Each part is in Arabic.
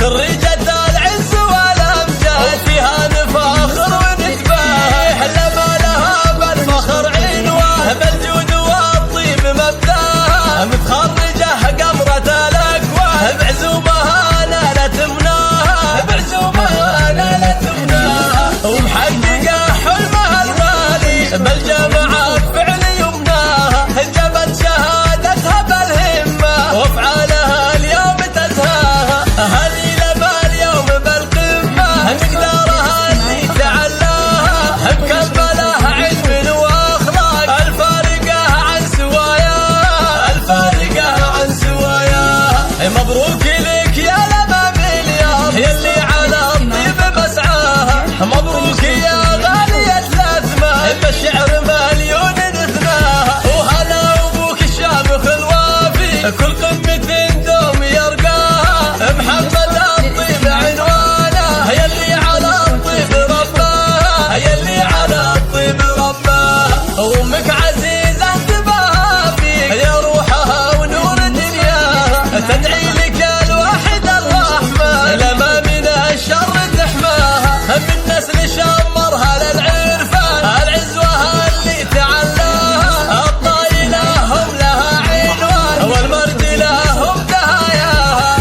خريجة العز والأمجاد وفيها نفاخر ونتباهى لما لها بالفخر عنوان بالجود والطيب مبداها متخرجة قمرة الأكوان بعزومها نالت مناها بعزومها نالت مناها ومحققة حلمها الغالي بالجامعات فعل يمناها جابت شهادتها بالهمة وافعالها اليوم تزهاها هذه لما اليوم بالقمة مقدارها اللي تعلاها بكملها علم واخلاق الفارقة عن سواياها الفارقة عن سواياها مبروك لك يا لما مليار يلي على الطيب مسعاها مبروك يا غالية الأثمان بالشعر مليون نثناها وهلا أبوك الشامخ الوافي كل قمة دوم يرقاها محمد الطيب عنوانه يلي على الطيب رباها يلي على الطيب رباها وأمك عزيزة تباها فيك يا روحها ونور دنياها تدعي لك الواحد الرحمن لما من الشر تحماها من نسل شمرها للعرفان العزوة اللي تعلاها الطايلة هم لها عنوان والمرد لهم دهاياها.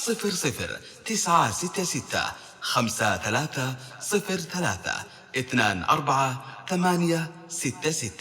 صفر صفر 966 53 03 24 866